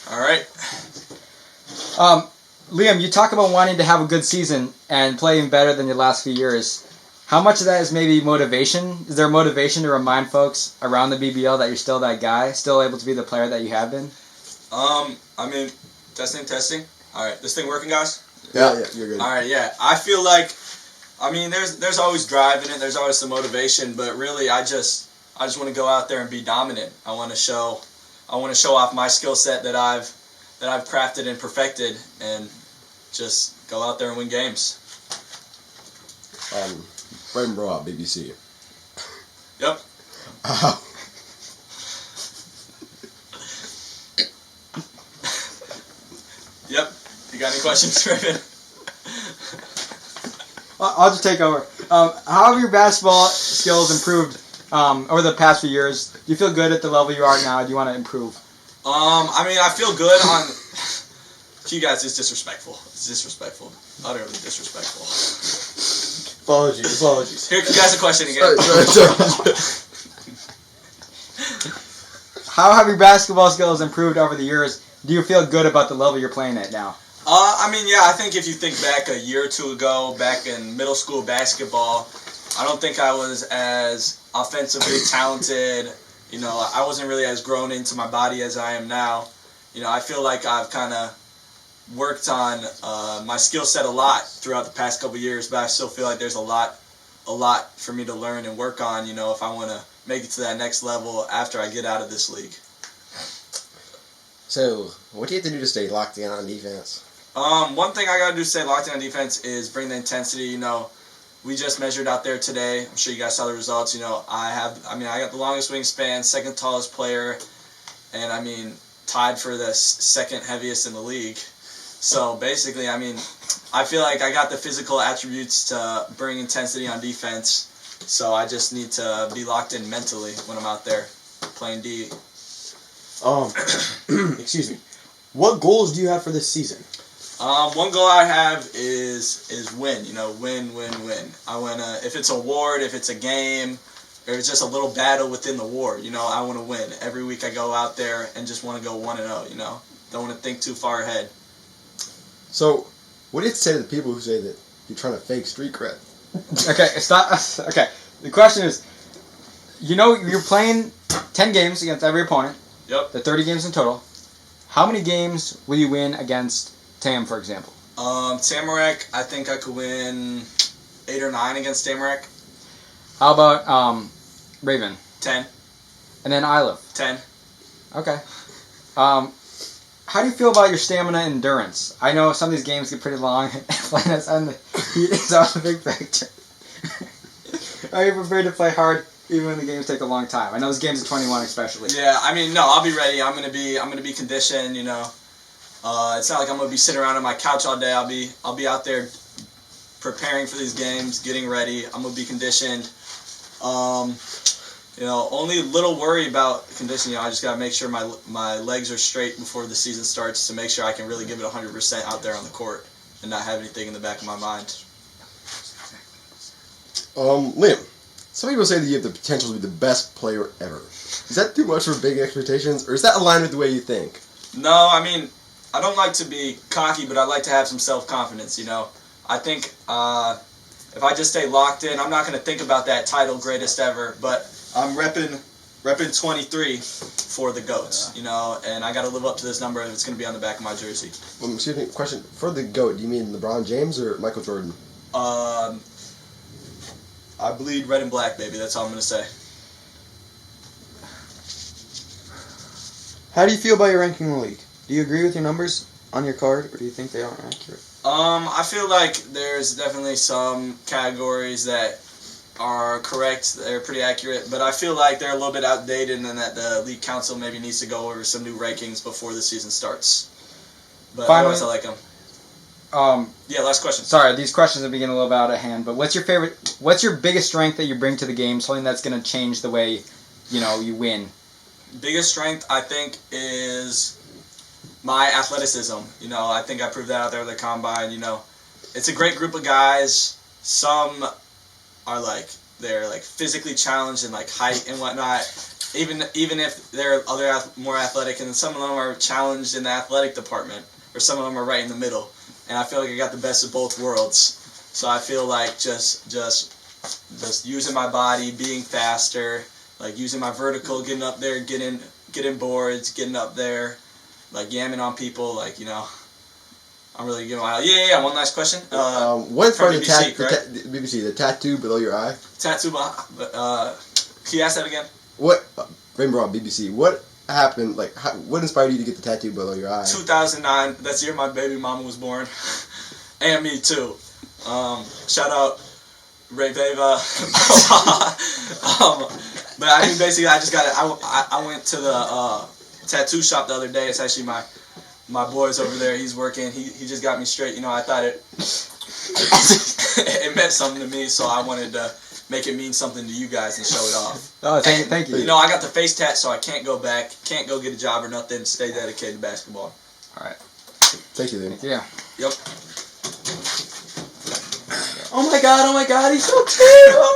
All right. Liam, you talk about wanting to have a good season and playing better than your last few years. How much of that is maybe motivation? Is there motivation to remind folks around the BBL that you're still that guy, still able to be the player that you have been? I mean, testing. All right, this thing working, guys? Yeah, you're good. All right, yeah. I feel like, I mean, there's always drive in it. There's always some motivation, but really, I just want to go out there and be dominant. I want to show off my skill set that I've crafted and perfected, and just go out there and win games. Brendan Broad, BBC. Yep. Yep. You got any questions, Raven? I'll just take over. How have your basketball skills improved over the past few years? Do you feel good at the level you are now? Do you want to improve? I mean, I feel good on... You guys, it's disrespectful. It's disrespectful. Utterly disrespectful. Apologies. Here, you guys a question again. Sorry. How have your basketball skills improved over the years? Do you feel good about the level you're playing at now? I mean, yeah, I think if you think back a year or two ago, back in middle school basketball, I don't think I was as offensively talented. You know, I wasn't really as grown into my body as I am now. You know, I feel like I've kind of worked on my skill set a lot throughout the past couple years, but I still feel like there's a lot for me to learn and work on, you know, if I want to make it to that next level after I get out of this league. So, what do you have to do to stay locked in on defense? One thing I got to do to stay locked in on defense is bring the intensity. You know, we just measured out there today. I'm sure you guys saw the results. You know, I got the longest wingspan, second tallest player, and I mean, tied for the second heaviest in the league. So basically, I mean, I feel like I got the physical attributes to bring intensity on defense. So I just need to be locked in mentally when I'm out there playing D. Excuse me. What goals do you have for this season? One goal I have is win. You know, win. I wanna, if it's a ward, if it's a game, or it's just a little battle within the ward. You know, I want to win. Every week I go out there and just want to go 1-0. You know, don't want to think too far ahead. So, what do you have to say to the people who say that you're trying to fake street cred? Okay, stop. Okay, the question is, you know, you're playing 10 games against every opponent. Yep. The 30 games in total. How many games will you win against Tam, for example? Tamarack, I think I could win 8 or 9 against Tamarack. How about Raven? 10. And then Isla? 10. Okay. How do you feel about your stamina and endurance? I know some of these games get pretty long. Playing us on the heat is also a big factor. Are you prepared to play hard even when the games take a long time? I know this game's at 21 especially. Yeah, I mean, no, I'll be ready. I'm gonna be conditioned. You know, it's not like I'm gonna be sitting around on my couch all day. I'll be out there preparing for these games, getting ready. I'm gonna be conditioned. You know, only a little worry about conditioning. You know, I just gotta make sure my legs are straight before the season starts to make sure I can really give it 100% out there on the court and not have anything in the back of my mind. Liam, some people say that you have the potential to be the best player ever. Is that too much for big expectations, or is that aligned with the way you think? No, I mean, I don't like to be cocky, but I like to have some self-confidence, you know. I think if I just stay locked in, I'm not going to think about that title, greatest ever, but I'm repping 23 for the GOATs, you know, and I got to live up to this number if it's going to be on the back of my jersey. Excuse me, question. For the GOAT, do you mean LeBron James or Michael Jordan? I bleed red and black, baby. That's all I'm going to say. How do you feel about your ranking in the league? Do you agree with your numbers on your card, or do you think they aren't accurate? I feel like there's definitely some categories that are correct. They're pretty accurate, but I feel like they're a little bit outdated and that the league council maybe needs to go over some new rankings before the season starts. But Finally, otherwise, I like them. Yeah, last question. Sorry, these questions are beginning a little bit out of hand, but what's your biggest strength that you bring to the game, something that's going to change the way, you know, you win? Biggest strength, I think, is my athleticism. You know, I think I proved that out there at the combine. You know, it's a great group of guys. Some are they're physically challenged in height and whatnot. even if they're more athletic, and some of them are challenged in the athletic department, or some of them are right in the middle. And I feel like I got the best of both worlds. So I feel like just using my body, being faster, like using my vertical, getting up there, getting boards, getting up there, like yamming on people, like, you know. I'm really giving my yeah. One last question. What from part of BBC, BBC, the tattoo below your eye? Tattoo. Can you ask that again? What? Rainbow on BBC. What happened? Like, what inspired you to get the tattoo below your eye? 2009. That's the year my baby mama was born, and me too. Shout out Ray Beva. But I mean, basically, I just got it. I went to the tattoo shop the other day. It's actually my boy's over there. He's working. He just got me straight. You know, I thought it meant something to me, so I wanted to make it mean something to you guys and show it off. Oh, thank you. You know, I got the face tat, so I can't go back, can't go get a job or nothing. Stay dedicated to basketball. All right. Thank you, then. Yeah. Yep. Oh my god, he's so cute! Oh my